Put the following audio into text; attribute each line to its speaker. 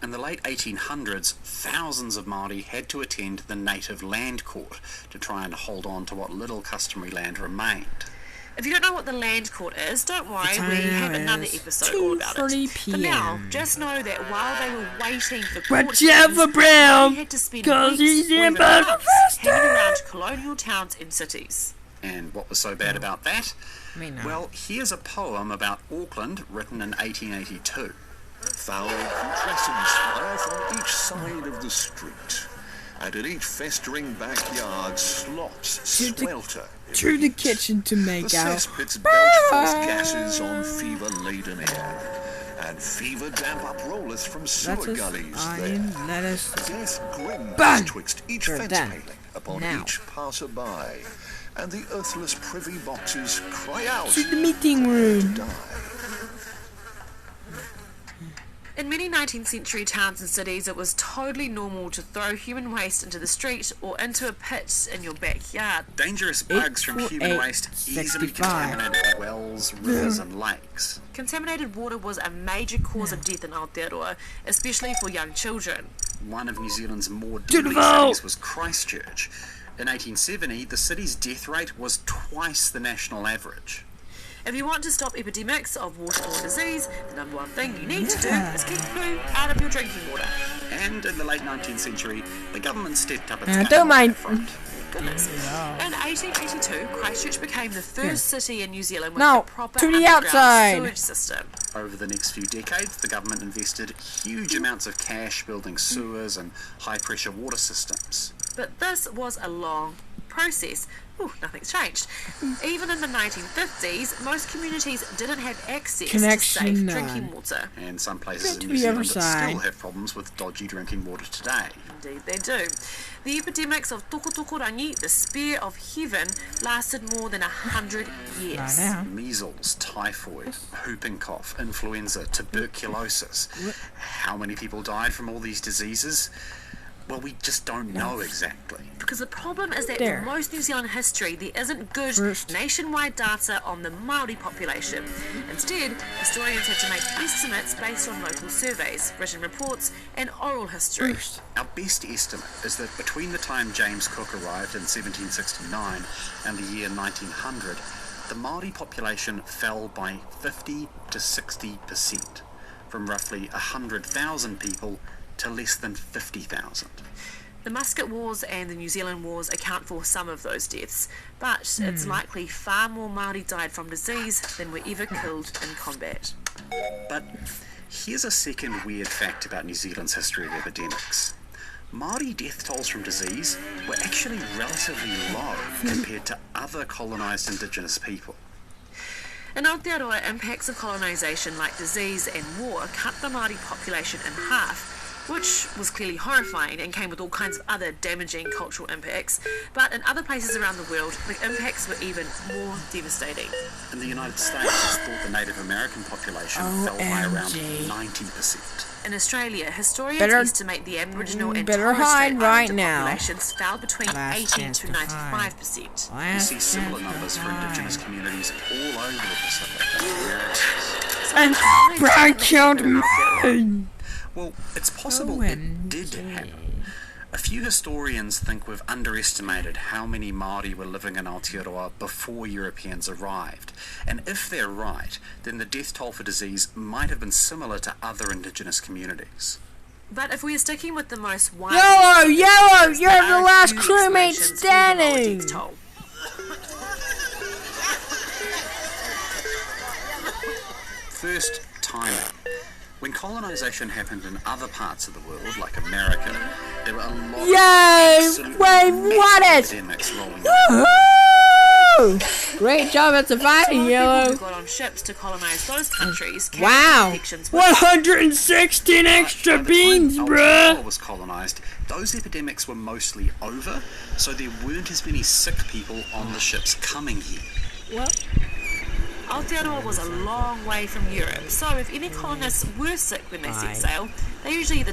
Speaker 1: In the late 1800s, thousands of Māori had to attend the native land court to try and hold on to what little customary land remained.
Speaker 2: If you don't know what the land court is, don't worry, we have another episode all about it. For now, just know that while they were waiting for court they had to spend weeks or even months hanging around colonial towns and cities.
Speaker 1: And what was so bad about that? Well, here's a poem about Auckland written in 1882.
Speaker 3: Foul crescents fire from each side of the street, and in each festering backyard slots swelter.
Speaker 4: To the kitchen to make
Speaker 3: the
Speaker 4: out.
Speaker 3: cesspits belch forth gases on fever-laden air, and fever damp uprolleth from sewer gullies there. Death grins twixt each fence paling upon each passer-by, and the earthless privy boxes cry out
Speaker 4: to the meeting room.
Speaker 3: to die.
Speaker 2: In many 19th century towns and cities, it was totally normal to throw human waste into the street or into a pit in your backyard.
Speaker 1: Dangerous bugs from human waste easily contaminated wells, rivers and lakes.
Speaker 2: Contaminated water was a major cause of death in Aotearoa, especially for young children.
Speaker 1: One of New Zealand's more deadly cities was Christchurch. In 1870, the city's death rate was twice the national average.
Speaker 2: If you want to stop epidemics of waterborne disease, the number one thing you need to do is keep poo out of your drinking water.
Speaker 1: And in the late 19th century, the government stepped up its
Speaker 4: I don't mind.
Speaker 2: Goodness. In 1882, Christchurch became the first city in New Zealand with
Speaker 4: No,
Speaker 2: a proper
Speaker 4: to the
Speaker 2: underground
Speaker 4: outside.
Speaker 2: sewage system.
Speaker 1: Over the next few decades, the government invested huge amounts of cash building sewers and high-pressure water systems.
Speaker 2: But this was a long process. Ooh, nothing's changed. Even in the 1950s, most communities didn't have access to safe drinking water.
Speaker 1: And some places in New Zealand still have problems with dodgy drinking water today.
Speaker 2: Indeed they do. The epidemics of tokotokorangi, the spear of heaven, lasted more than 100 years.
Speaker 1: Measles, typhoid, whooping cough, influenza, tuberculosis. How many people died from all these diseases? Well, we just don't know exactly.
Speaker 2: Because the problem is that in most New Zealand history, there isn't good nationwide data on the Māori population. Instead, historians had to make estimates based on local surveys, written reports, and oral history.
Speaker 1: Our best estimate is that between the time James Cook arrived in 1769 and the year 1900, the Māori population fell by 50 to 60%, from roughly 100,000 people to less than 50,000.
Speaker 2: The Musket Wars and the New Zealand Wars account for some of those deaths, but it's likely far more Māori died from disease than were ever killed in combat.
Speaker 1: But here's a second weird fact about New Zealand's history of epidemics. Māori death tolls from disease were actually relatively low compared to other colonised indigenous people.
Speaker 2: In Aotearoa, impacts of colonisation like disease and war cut the Māori population in half, which was clearly horrifying and came with all kinds of other damaging cultural impacts. But in other places around the world, the impacts were even more devastating.
Speaker 1: In the United States, it's thought the Native American population fell by around 90%.
Speaker 2: In Australia, historians estimate the Aboriginal and Torres Strait Islander populations fell between 80 to 95%.
Speaker 1: You see similar numbers for indigenous communities all over the Pacific.
Speaker 4: And Brad killed me.
Speaker 1: Well, it's possible it did happen. A few historians think we've underestimated how many Māori were living in Aotearoa before Europeans arrived. And if they're right, then the death toll for disease might have been similar to other indigenous communities.
Speaker 2: But if we are sticking with the most widely...
Speaker 4: Yellow! You're the last crewmate standing!
Speaker 1: First, timing. When colonisation happened in other parts of the world, like America, there were a lot of epidemics rolling
Speaker 4: out. Great job at surviving, Yellow.
Speaker 2: Who got on ships to colonise those countries.
Speaker 4: 116 extra beans, bruh!
Speaker 1: Was colonised, those epidemics were mostly over, so there weren't as many sick people on the ships coming here.
Speaker 2: Well, Aotearoa was a long way from Europe, so if any colonists were sick when they set sail, they usually either